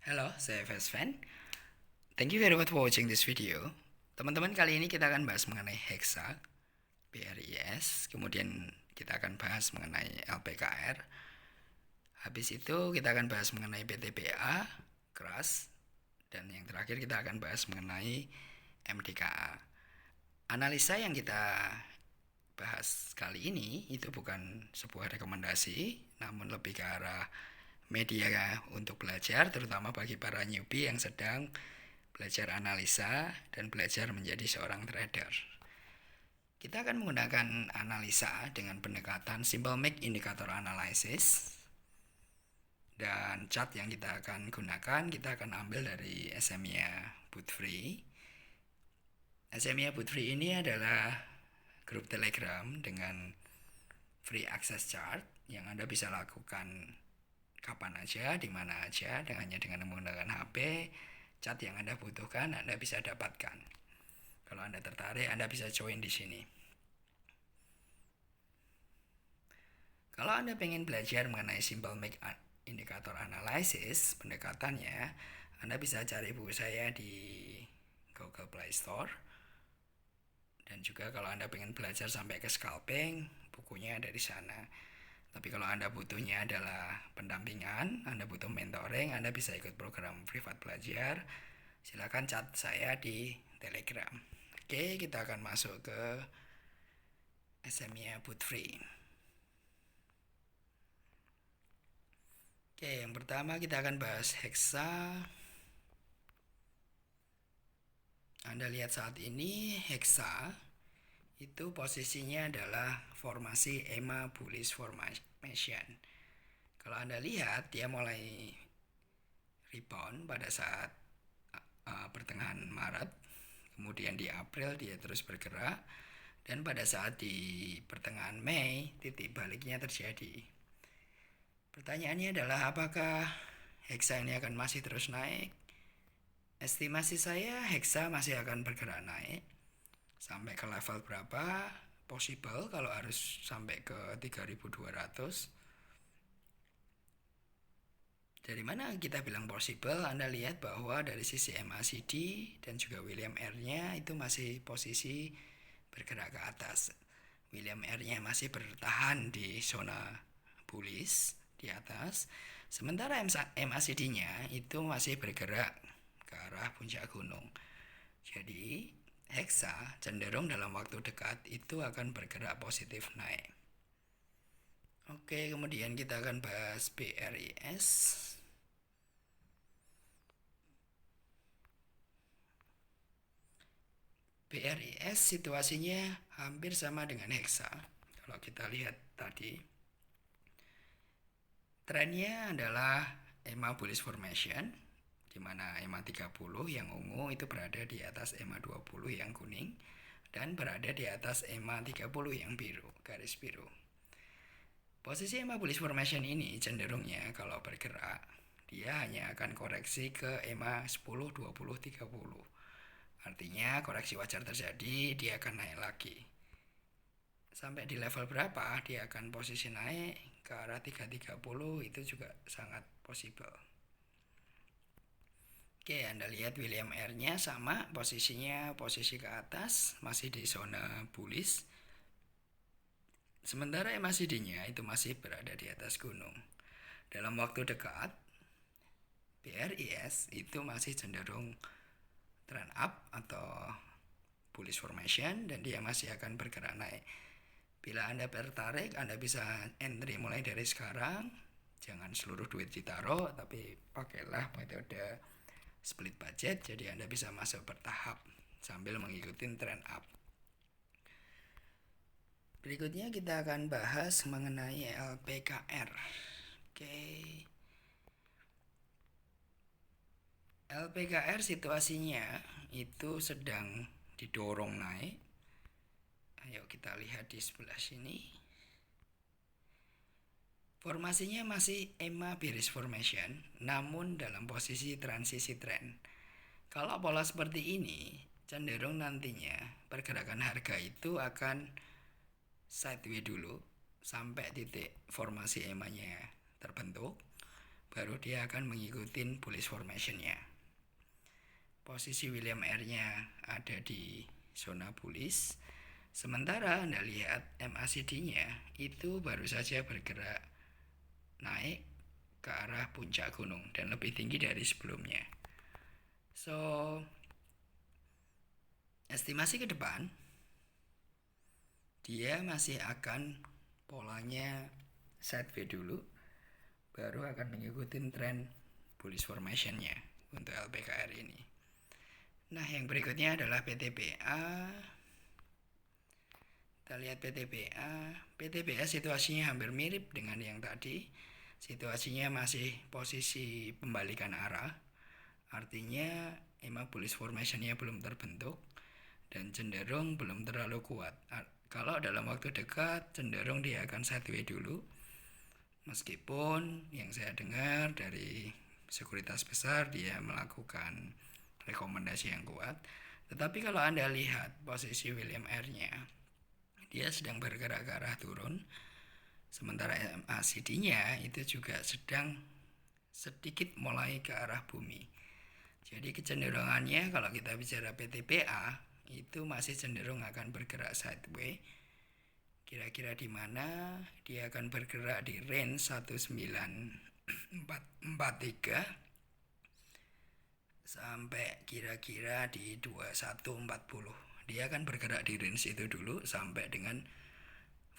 Halo, saya Fesven. Thank you very much for watching this video. Teman-teman, kali ini kita akan bahas mengenai Hexa, BRIS, kemudian kita akan bahas mengenai LPKR. Habis itu kita akan bahas mengenai PTPA, KRAS, dan yang terakhir kita akan bahas mengenai MDKA. Analisa yang kita bahas kali ini itu bukan sebuah rekomendasi, namun lebih ke arah media untuk belajar, terutama bagi para newbie yang sedang belajar analisa dan belajar menjadi seorang trader. Kita akan menggunakan analisa dengan pendekatan Simple Make Indicator Analysis. Dan chart yang kita akan gunakan, kita akan ambil dari SMIA Bootfree. SMIA Bootfree ini adalah grup Telegram dengan free access chart yang Anda bisa lakukan kapan aja, di mana aja, hanya dengan menggunakan HP. Chart yang Anda butuhkan Anda bisa dapatkan. Kalau Anda tertarik, Anda bisa join di sini. Kalau Anda pengen belajar mengenai Simple Make Indicator Analysis, pendekatannya, Anda bisa cari buku saya di Google Play Store. Dan juga kalau Anda pengen belajar sampai ke scalping, bukunya ada di sana. Tapi kalau Anda butuhnya adalah pendampingan, Anda butuh mentoring, Anda bisa ikut program privat belajar. Silakan chat saya di Telegram. Oke, kita akan masuk ke SMIA Bootfree. Oke, yang pertama kita akan bahas Hexa. Anda lihat saat ini Hexa itu posisinya adalah formasi EMA bullish formation. Kalau Anda lihat dia mulai rebound pada saat pertengahan Maret, kemudian di April dia terus bergerak, dan pada saat di pertengahan Mei titik baliknya terjadi. Pertanyaannya adalah apakah Hexa ini akan masih terus naik? Estimasi saya Hexa masih akan bergerak naik. Sampai ke level berapa? Possible kalau harus sampai ke 3200. Dari mana kita bilang possible? Anda lihat bahwa dari sisi MACD dan juga William R-nya itu masih posisi bergerak ke atas. William R-nya masih bertahan di zona bullish di atas. Sementara MACD-nya itu masih bergerak ke arah puncak gunung. Jadi Hexa cenderung dalam waktu dekat itu akan bergerak positif naik. Oke, kemudian kita akan bahas BRIS. BRIS situasinya hampir sama dengan Hexa. Kalau kita lihat tadi, trennya adalah EMA bullish formation, di mana EMA 30 yang ungu itu berada di atas EMA 20 yang kuning, dan berada di atas EMA 30 yang biru, garis biru. Posisi EMA bullish formation ini cenderungnya kalau bergerak, dia hanya akan koreksi ke EMA 10, 20, 30. Artinya koreksi wajar terjadi, dia akan naik lagi. Sampai di level berapa dia akan posisi naik ke arah 330 itu juga sangat possible. Oke, Anda lihat William R-nya sama, posisinya posisi ke atas, masih di zona bullish. Sementara MACD-nya itu masih berada di atas gunung. Dalam waktu dekat, BRIS itu masih cenderung trend up atau bullish formation dan dia masih akan bergerak naik. Bila Anda tertarik, Anda bisa entry mulai dari sekarang. Jangan seluruh duit ditaruh, tapi pakailah metode split budget, jadi Anda bisa masuk bertahap sambil mengikuti trend up. Berikutnya kita akan bahas mengenai LPKR. Oke. LPKR situasinya itu sedang didorong naik. Ayo kita lihat di sebelah sini. Formasinya masih EMA bearish formation, namun dalam posisi transisi trend. Kalau pola seperti ini, cenderung nantinya pergerakan harga itu akan sideways dulu sampai titik formasi EMA-nya terbentuk. baru dia akan mengikuti bullish formation-nya. Posisi William R-nya ada di zona bullish, sementara Anda lihat MACD-nya itu baru saja bergerak naik ke arah puncak gunung dan lebih tinggi dari sebelumnya. So, estimasi ke depan dia masih akan polanya sideways dulu, baru akan mengikuti tren bullish formation-nya untuk LPKR ini. Nah, yang berikutnya adalah PTBA. Kita lihat PTBA. PTBA situasinya hampir mirip dengan yang tadi. Situasinya masih posisi pembalikan arah. Artinya EMA bullish formation-nya belum terbentuk dan cenderung belum terlalu kuat. Kalau dalam waktu dekat cenderung dia akan sideways dulu. Meskipun yang saya dengar dari sekuritas besar dia melakukan rekomendasi yang kuat. Tetapi kalau Anda lihat posisi William R-nya, dia sedang bergerak ke arah turun. Sementara MACD-nya itu juga sedang sedikit mulai ke arah bumi. Jadi kecenderungannya kalau kita bicara PTBA itu masih cenderung akan bergerak sideways. Kira-kira di mana dia akan bergerak di range 19443 sampai kira-kira di 2140. Dia akan bergerak di range itu dulu sampai dengan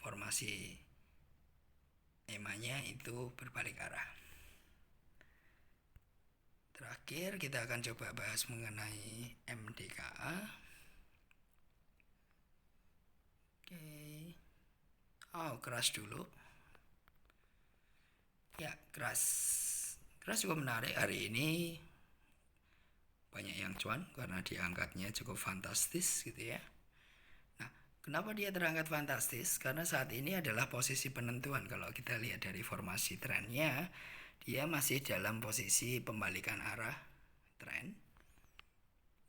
formasi EMA-nya itu berbalik arah. Terakhir kita akan coba bahas mengenai MDKA. Crash dulu. Ya, crash juga menarik hari ini. Banyak yang cuan karena diangkatnya cukup fantastis gitu ya. Nah, kenapa dia terangkat fantastis? Karena saat ini adalah posisi penentuan. Kalau kita lihat dari formasi trennya, dia masih dalam posisi pembalikan arah tren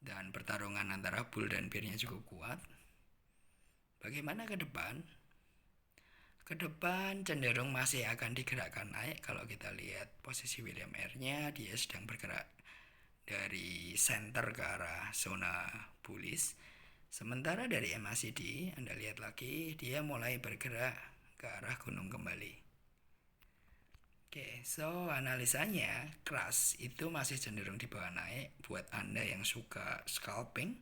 dan pertarungan antara bull dan bear-nya cukup kuat. Bagaimana ke depan? Ke depan cenderung masih akan digerakkan naik. Kalau kita lihat posisi William R-nya, dia sedang bergerak dari center ke arah zona bullish. Sementara dari MACD, Anda lihat lagi, dia mulai bergerak ke arah gunung kembali. Oke, so analisanya crash itu masih cenderung di bawah naik. Buat Anda yang suka scalping,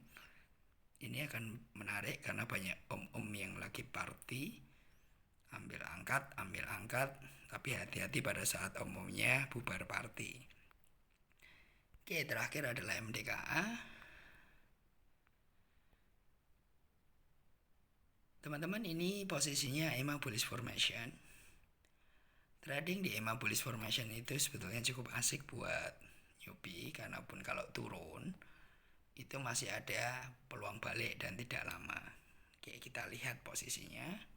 ini akan menarik karena banyak om-om yang lagi party, ambil angkat, tapi hati-hati pada saat om-omnya bubar party. Oke, terakhir adalah MDKA. Teman-teman, ini posisinya EMA bullish formation. Trading di EMA bullish formation itu sebetulnya cukup asik buat newbie, karena pun kalau turun itu masih ada peluang balik dan tidak lama. Oke, kita lihat posisinya.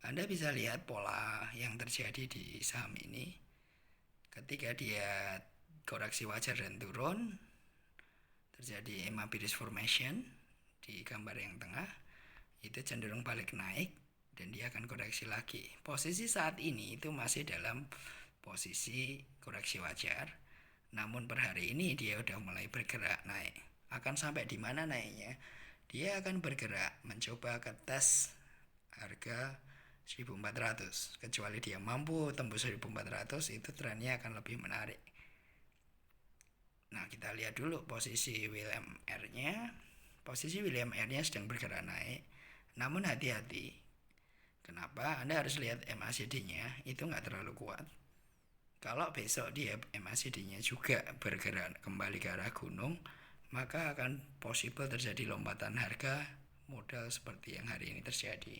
Anda bisa lihat pola yang terjadi di saham ini. Ketika dia koreksi wajar dan turun, terjadi EMA bullish formation di gambar yang tengah, itu cenderung balik naik dan dia akan koreksi lagi. Posisi saat ini itu masih dalam posisi koreksi wajar, namun per hari ini dia udah mulai bergerak naik. Akan sampai di mana naiknya? Dia akan bergerak mencoba ke tes harga 1400. Kecuali dia mampu tembus 1400, itu trennya akan lebih menarik. Nah, kita lihat dulu posisi William R-nya. Posisi William R-nya sedang bergerak naik. Namun hati-hati. Kenapa? Anda harus lihat MACD-nya, itu nggak terlalu kuat. Kalau besok dia MACD-nya juga bergerak kembali ke arah gunung, maka akan possible terjadi lompatan harga modal seperti yang hari ini terjadi.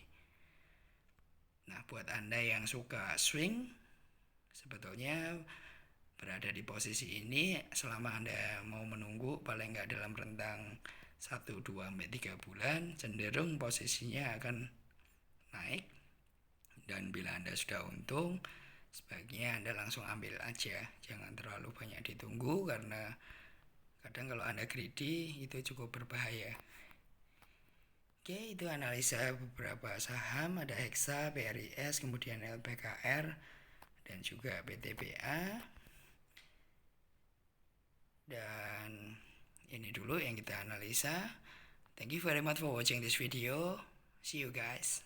Nah, buat Anda yang suka swing, sebetulnya berada di posisi ini selama Anda mau menunggu paling nggak dalam rentang 1, 2, 3 bulan, cenderung posisinya akan naik. Dan bila Anda sudah untung, sebaiknya Anda langsung ambil aja, jangan terlalu banyak ditunggu, karena kadang kalau Anda greedy itu cukup berbahaya. Oke, itu analisa beberapa saham, ada Hexa, PRIS, kemudian LPKR, dan juga PTBA. Dan ini dulu yang kita analisa. Thank you very much for watching this video. See you guys.